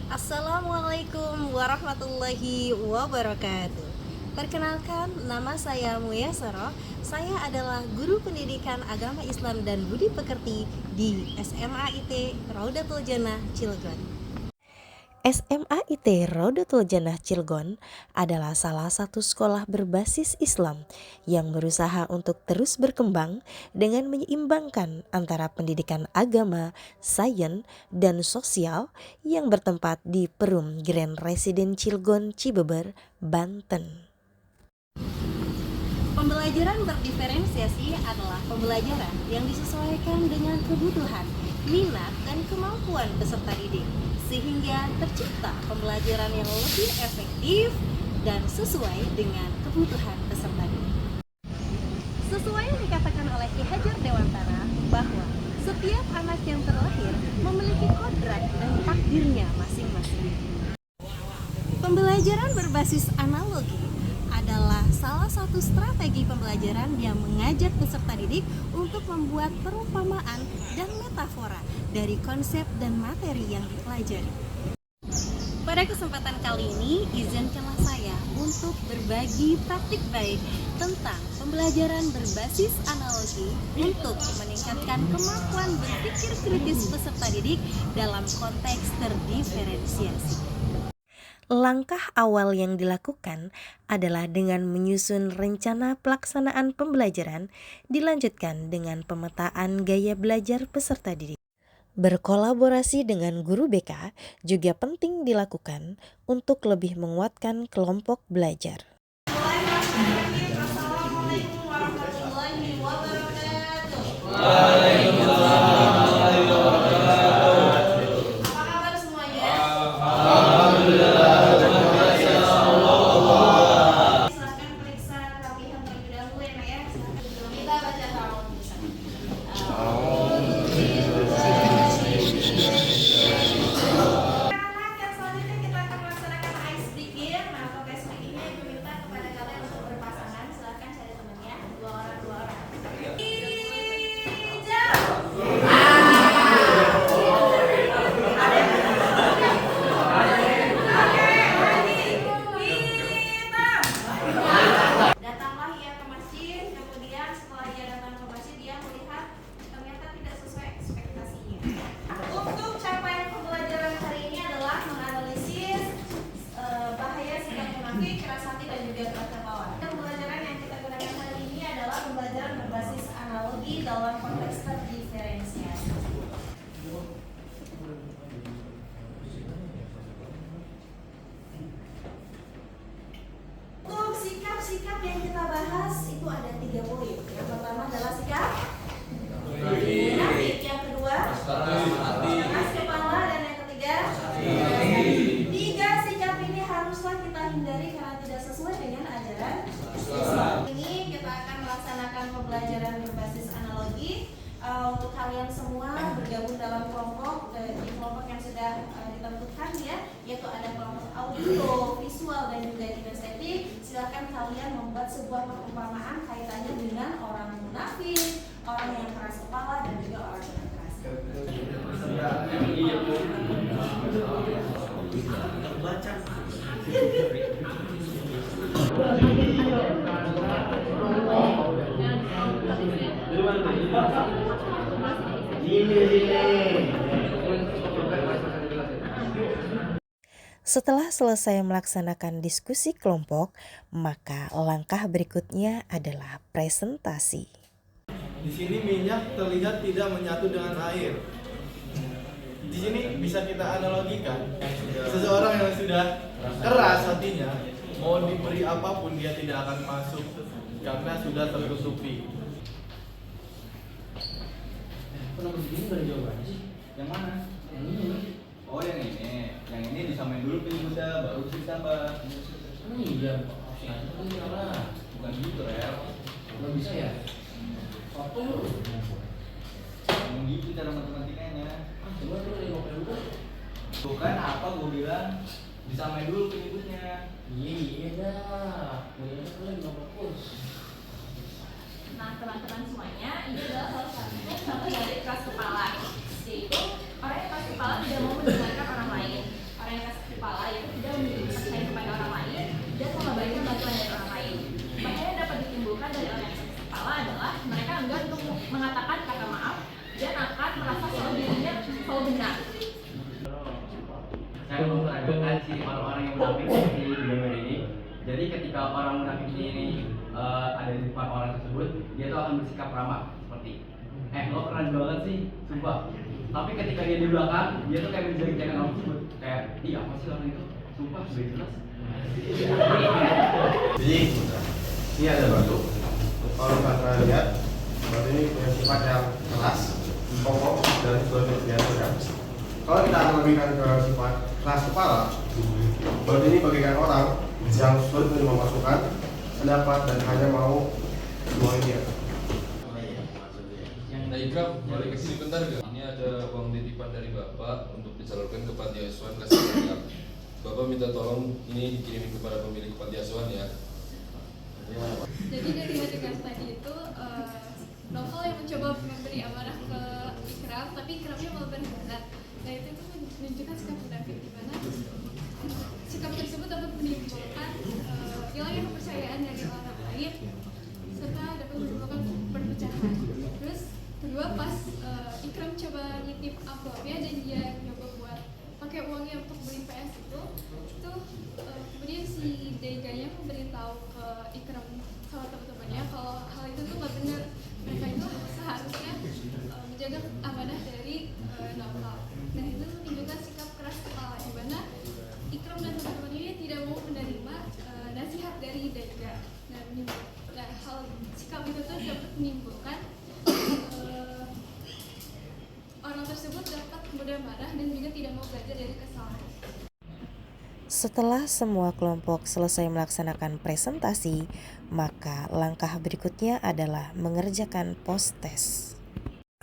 Assalamualaikum warahmatullahi wabarakatuh. Perkenalkan, nama saya Muyasaro. Saya adalah guru pendidikan agama Islam dan budi pekerti di SMA IT Raudatul Jannah Cilegon. SMA IT Raudatul Jannah Cilegon adalah salah satu sekolah berbasis Islam yang berusaha untuk terus berkembang dengan menyeimbangkan antara pendidikan agama, sains, dan sosial yang bertempat di Perum Grand Residen Cilegon, Cibeber, Banten. Pembelajaran berdiferensiasi adalah pembelajaran yang disesuaikan dengan kebutuhan, minat, dan kemampuan peserta didik, sehingga tercipta pembelajaran yang lebih efektif dan sesuai dengan kebutuhan peserta didik. Sesuai yang dikatakan oleh Ki Hajar Dewantara bahwa setiap anak yang terlahir memiliki kodrat dan takdirnya masing-masing. Pembelajaran berbasis analogi adalah salah satu strategi pembelajaran yang mengajak peserta didik untuk membuat perumpamaan dan metafora dari konsep dan materi yang dipelajari. Pada kesempatan kali ini, izinkanlah saya untuk berbagi praktik baik tentang pembelajaran berbasis analogi untuk meningkatkan kemampuan berpikir kritis peserta didik dalam konteks terdiferensiasi. Langkah awal yang dilakukan adalah dengan menyusun rencana pelaksanaan pembelajaran, dilanjutkan dengan pemetaan gaya belajar peserta didik. Berkolaborasi dengan guru BK juga penting dilakukan untuk lebih menguatkan kelompok belajar. Assalamualaikum warahmatullahi wabarakatuh. Apa kabar semuanya? Silahkan periksa kerapihan terlebih dahulu ya, Nak ya. Kita baca ta'awudz bersama. Anak yang selanjutnya kita akan melaksanakan ice breaking. Nah, untuk ice breaking-nya Ibu minta kepada kalian untuk berpasangan. Silahkan cari temannya, dua orang. Hijau. Datanglah ia ke masjid, kemudian setelah ia datang ke masjid, dia melihat ternyata tidak sesuai ekspektasinya. Untuk capaian pembelajaran hari ini adalah menganalisis bahaya sikap munafik, keras hati, dan juga keras tertawa. Pembelajaran yang kita gunakan hari ini adalah pembelajaran berbasis analogi dalam konteks terdiferensiasi. Untuk sikap-sikap yang kita bahas itu ada 3 poin. Yang pertama adalah sikap munafik, yang kedua keras kepala, dan yang ketiga tiga sikap ini haruslah kita hindari karena tidak sesuai dengan ajaran Islam. Ini kita akan melaksanakan pembelajaran berbasis analogi. Untuk kalian semua bergabung dalam kelompok di kelompok yang sudah ditentukan ya, yaitu ada kelompok audio, visual, dan juga kinestetik. Silakan kalian membuat sebuah perumpamaan kaitannya dengan orang munafik, orang yang keras kepala, dan juga orang yang keras. Setelah selesai melaksanakan diskusi kelompok, maka langkah berikutnya adalah presentasi. Di sini minyak terlihat tidak menyatu dengan air. Di sini bisa kita analogikan, seseorang yang sudah keras hatinya, mau diberi apapun dia tidak akan masuk karena sudah tertutupi. Pernah begini gak ada jawabannya sih? Yang mana? Yang ini. Oh yang ini disamain dulu pinggulnya baru bisa ditambah. Iya, opsinya itu salah. Bukan gitu Rel. Gak bisa ya? Apa lu? Emang gitu cara matematikanya. Coba lu nengok dulu. Bukan apa gue bilang disamain dulu pinggulnya. Iya dah. Gue ingat lu lagi fokus. Nah, teman-teman semuanya, ini adalah salah satu contoh dari keras kepala, yaitu orang yang keras kepala tidak mau mendengarkan orang lain. Orang yang menampilkan ciri orang-orang yang munafik seperti di gambar ini. Jadi ketika orang munafik ini ada di depan orang tersebut, dia tuh akan bersikap ramah seperti, lo keren banget sih, sumpah. Tapi ketika dia di belakang, dia tuh kayak menjelek-jelekan orang tersebut, kayak, apa sih orang itu, sumpah, sudah jelas. Jadi ini ada batu. Kalau kalian lihat, batu ini punya sifat yang keras, kokoh, dan sulit diaturkan. Kalau kita analogikan ke sifat keras kepala, batu ini bagaikan orang yang sulit menerima masukan, pendapat, dan hanya mau semuanya dia. Nah Ikram, boleh kesini bentar gak? Ini ada uang titipan dari Bapak untuk disalurkan ke panti asuhan Kasih Sayang. Bapak minta tolong ini dikirimin kepada pemilik panti asuhan ya. Jadi dari adegan tadi itu Novel yang mencoba memberi amanah ke Ikram, tapi Ikramnya malah berkhianat. Nah itu tuh menunjukkan sikap munafik di mana sikap tersebut dapat menimbulkan hilangnya kepercayaan dari orang lain serta dapat menimbulkan perpecahan. Terus kedua pas Ikram coba nitip amplopnya dan dia nyoba buat pakai uangnya untuk beli PS itu kemudian si Deganya memberitahu ke Ikram sama teman-temannya kalau hal itu tuh nggak benar. Mereka itu seharusnya menjaga amanah dari Novel. Nah itu menunjukkan sikap keras kepala di mana Ikram dan teman-temannya tidak mau menerima nasihat dari Dega. Nah hal sikap itu tuh dapat menimbulkan orang tersebut dapat mudah marah dan juga tidak mau belajar dari kesalahan. Setelah semua kelompok selesai melaksanakan presentasi, maka langkah berikutnya adalah mengerjakan post-test.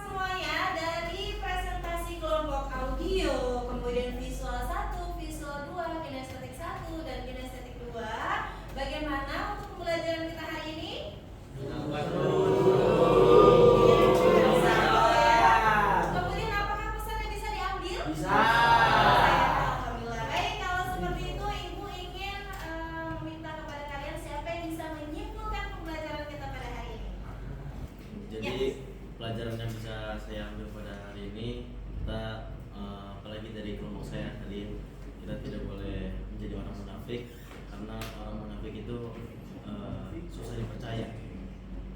Semuanya dari presentasi kelompok audio, kemudian visual 1, visual 2, kinestetik 1, dan kinestetik 2. Bagaimana untuk pembelajaran kita hari ini? Kemudian apakah pesan yang bisa diambil? Bisa. Alhamdulillah. Baik, kalau seperti itu Ibu ingin meminta kepada kalian siapa yang bisa menyimpulkan pembelajaran kita pada hari ini. Jadi pelajaran yang bisa saya ambil pada hari ini, kita apalagi dari kelompok saya tadi, kita tidak boleh menjadi orang munafik karena orang munafik itu susah dipercaya.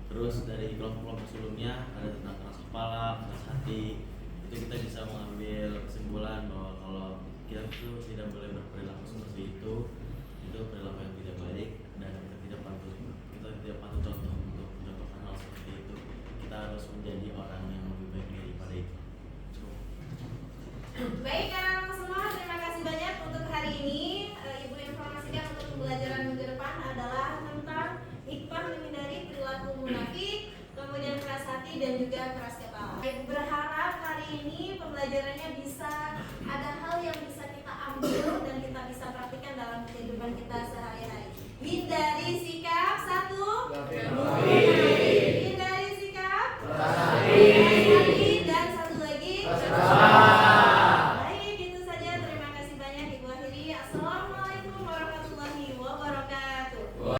Terus dari kelompok-kelompok sebelumnya ada tentang keras kepala, keras hati, itu kita bisa mengambil kesimpulan bahwa kalau kita itu tidak boleh berperilaku seperti itu perilaku yang tidak baik dan kita tidak patut contoh untuk mencontohkan hal seperti itu. Kita harus menjadi orang yang lebih baik daripada itu. Baik anak-anak semua, terima kasih banyak untuk hari ini. Ibu informasikan untuk pembelajaran minggu depan adalah tentang hikmah menghindari perilaku munafik, kemudian keras hati dan juga keras kepala. Ibu berharap hari ini pembelajarannya bisa ada hal yang bisa kita ambil dan kita bisa praktikkan dalam kehidupan kita sehari-hari. Hindari sikap 1,